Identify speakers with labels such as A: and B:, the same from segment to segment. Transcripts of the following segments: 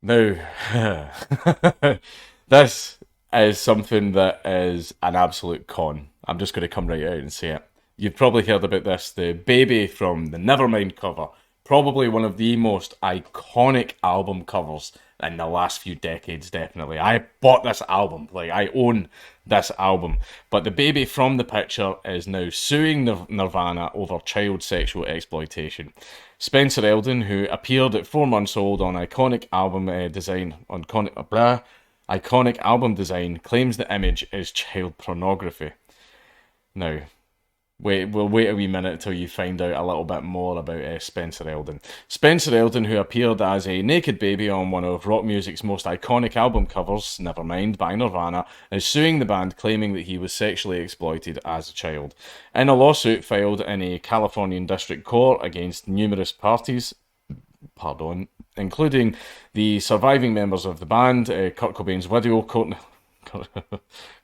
A: Now, this is something that is an absolute con. I'm just going to come right out and say it. You've probably heard about this. The baby from the Nevermind cover. Probably one of the most iconic album covers in the last few decades, definitely. I bought this album. Like, I own this album. But the baby from the picture is now suing Nirvana over child sexual exploitation. Spencer Eldon, who appeared at 4 months old on iconic album design, claims the image is child pornography. Now, we'll wait a wee minute till you find out a little bit more about Spencer Eldon. Spencer Eldon, who appeared as a naked baby on one of rock music's most iconic album covers, Nevermind by Nirvana, is suing the band, claiming that he was sexually exploited as a child. In a lawsuit filed in a Californian district court against numerous parties, including the surviving members of the band, Kurt Cobain's widow, Kurt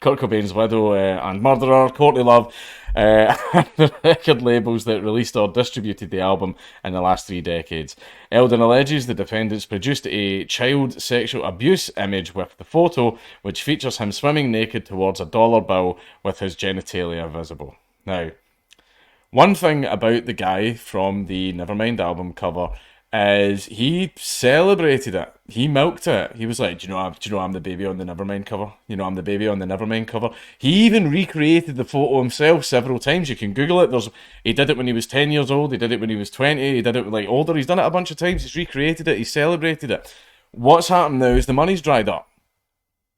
A: Cobain's widow and murderer, Courtney Love, the record labels that released or distributed the album in the last 3 decades. Eldon alleges the defendants produced a child sexual abuse image with the photo, which features him swimming naked towards a dollar bill with his genitalia visible. Now, one thing about the guy from the Nevermind album cover is he celebrated it. He milked it. He was like, do you know I'm the baby on the Nevermind cover? You know I'm the baby on the Nevermind cover. He even recreated the photo himself several times. You can Google it. He did it when he was 10 years old. He did it when he was 20. He did it like older. He's done it a bunch of times. He's recreated it. He celebrated it. What's happened now is the money's dried up.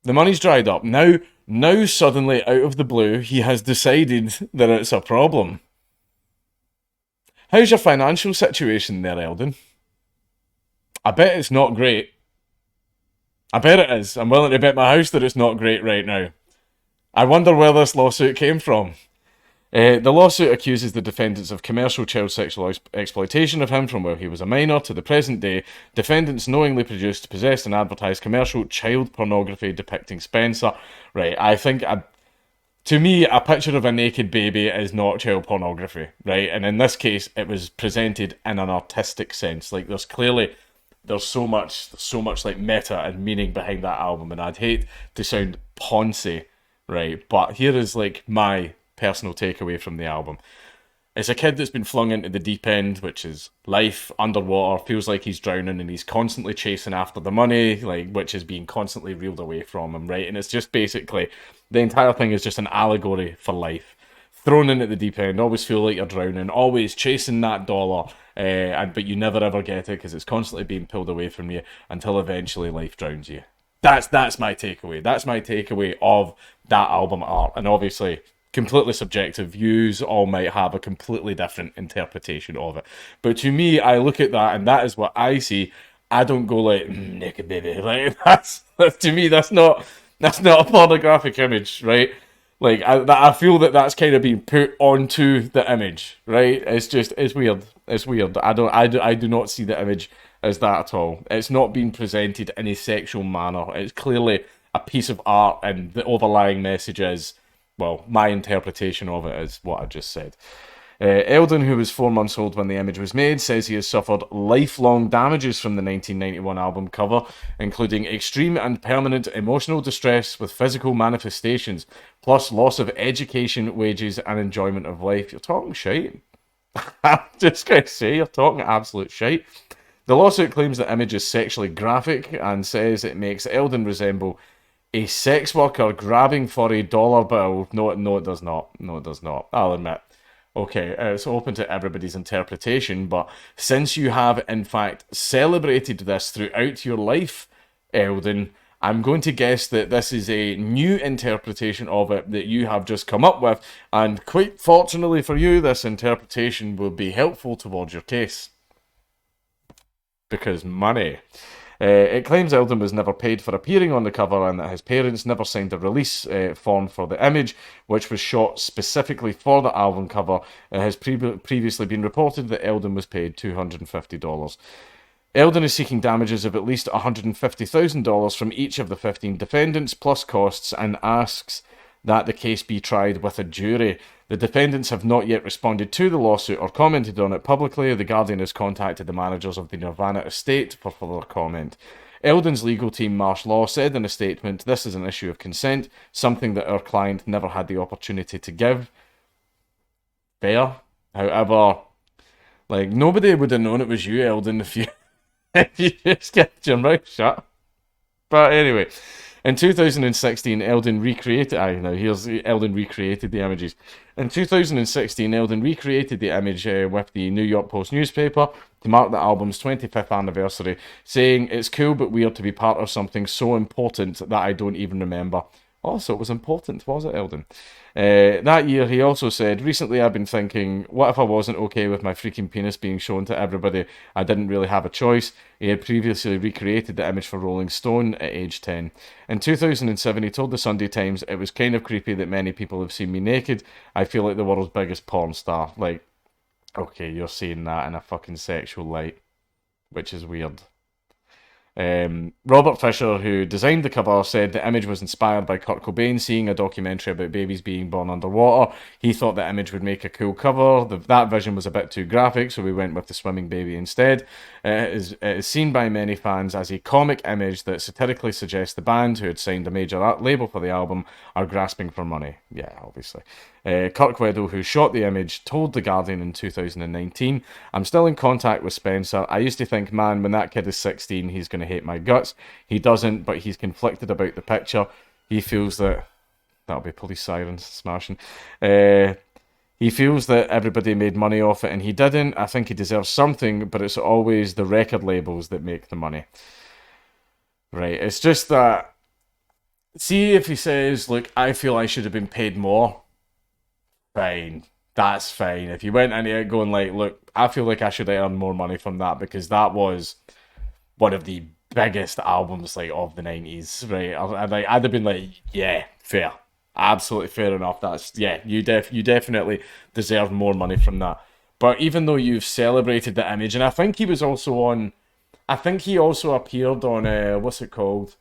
A: The money's dried up. Now suddenly, out of the blue, he has decided that it's a problem. How's your financial situation there, Eldon? I bet it's not great. I bet it is. I'm willing to bet my house that it's not great right now. I wonder where this lawsuit came from. The lawsuit accuses the defendants of commercial child sexual exploitation of him from where he was a minor to the present day. Defendants knowingly produced, possessed, and advertised commercial child pornography depicting Spencer. Right, I think, to me, a picture of a naked baby is not child pornography, right? And in this case, it was presented in an artistic sense. Like, there's so much like meta and meaning behind that album, and I'd hate to sound poncy, right? But here is like my personal takeaway from the album. It's a kid that's been flung into the deep end, which is life, underwater, feels like he's drowning, and he's constantly chasing after the money, like, which is being constantly reeled away from him, right? And it's just basically, the entire thing is just an allegory for life. Thrown into the deep end, always feel like you're drowning, always chasing that dollar, but you never ever get it because it's constantly being pulled away from you until eventually life drowns you. That's my takeaway. That's my takeaway of that album art. And obviously, completely subjective views all might have a completely different interpretation of it. But to me, I look at that and that is what I see. I don't go like, naked baby. Like, that's to me, that's not a pornographic image, right? Like, I feel that that's kind of being put onto the image, right? It's weird. It's weird. I do not see the image as that at all. It's not being presented in a sexual manner. It's clearly a piece of art, and the overlying message is, well, my interpretation of it is what I just said. Eldon, who was 4 months old when the image was made, says he has suffered lifelong damages from the 1991 album cover, including extreme and permanent emotional distress with physical manifestations, plus loss of education, wages, and enjoyment of life. You're talking shite. I'm just going to say, you're talking absolute shite. The lawsuit claims the image is sexually graphic and says it makes Eldon resemble a sex worker grabbing for a dollar bill. No, it does not. No, it does not. I'll admit. Okay, it's open to everybody's interpretation, but since you have, in fact, celebrated this throughout your life, Eldon, I'm going to guess that this is a new interpretation of it that you have just come up with, and quite fortunately for you, this interpretation will be helpful towards your case. Because money. It claims Eldon was never paid for appearing on the cover and that his parents never signed a release form for the image, which was shot specifically for the album cover. It has previously been reported that Eldon was paid $250. Eldon is seeking damages of at least $150,000 from each of the 15 defendants, plus costs, and asks that the case be tried with a jury. The defendants have not yet responded to the lawsuit or commented on it publicly. The Guardian has contacted the managers of the Nirvana estate for further comment. Eldon's legal team, Marsh Law, said in a statement, "This is an issue of consent, something that our client never had the opportunity to give." Fair. However, like, nobody would have known it was you, Eldon, if you, if you just kept your mouth shut. But anyway, in 2016, Eldon recreated. Now here's Eldon recreated the images. In 2016, Eldon recreated the image with the New York Post newspaper to mark the album's 25th anniversary, saying, "It's cool but weird to be part of something so important that I don't even remember." Oh, so it was important, was it, Eldon? That year, he also said, "Recently I've been thinking, what if I wasn't okay with my freaking penis being shown to everybody? I didn't really have a choice." He had previously recreated the image for Rolling Stone at age 10. In 2007, he told the Sunday Times, "It was kind of creepy that many people have seen me naked. I feel like the world's biggest porn star." Like, okay, you're saying that in a fucking sexual light, which is weird. Robert Fisher, who designed the cover, said the image was inspired by Kurt Cobain seeing a documentary about babies being born underwater. He thought the image would make a cool cover. That vision was a bit too graphic, so we went with the swimming baby instead. It is seen by many fans as a comic image that satirically suggests the band, who had signed a major art label for the album, are grasping for money. Yeah, obviously. Kirk Weddle, who shot the image, told The Guardian in 2019, "I'm still in contact with Spencer. I used to think, man, when that kid is 16, he's going to hate my guts. He doesn't, but he's conflicted about the picture. He feels that..." That'll be police sirens smashing. "He feels that everybody made money off it and he didn't. I think he deserves something, but it's always the record labels that make the money." Right, it's just that... See, if he says, "Look, I feel I should have been paid more," fine. That's fine. If you went into it going like, "Look, I feel like I should earn more money from that because that was one of the biggest albums like of the 90s," right? I'd have been like, "Yeah, fair. Absolutely fair enough. That's, yeah, you definitely deserve more money from that." But even though you've celebrated the image, and I think he was also on, I think he also appeared on what's it called?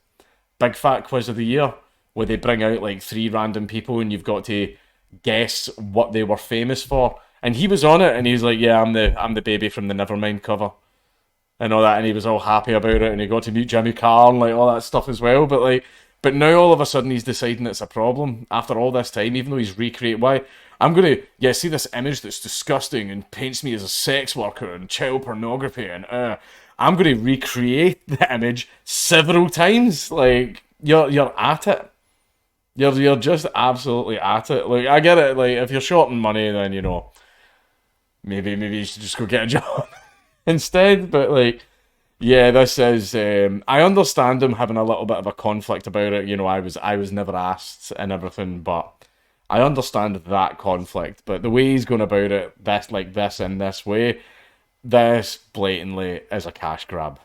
A: Big Fat Quiz of the Year, where they bring out like 3 random people and you've got to guess what they were famous for. And he was on it and he's like, "Yeah, I'm the baby from the Nevermind cover," and all that, and he was all happy about it, and he got to meet Jimmy Carr and like all that stuff as well. But now all of a sudden he's deciding it's a problem after all this time, even though he's recreated. Why? I'm gonna, yeah, see this image that's disgusting and paints me as a sex worker and child pornography, and I'm gonna recreate the image several times. Like, you're at it. You're just absolutely at it. Like, I get it. Like, if you're short on money, then maybe you should just go get a job instead. But like, yeah, this is. I understand him having a little bit of a conflict about it. I was never asked and everything, but I understand that conflict. But the way he's going about it, this in this way, this blatantly is a cash grab.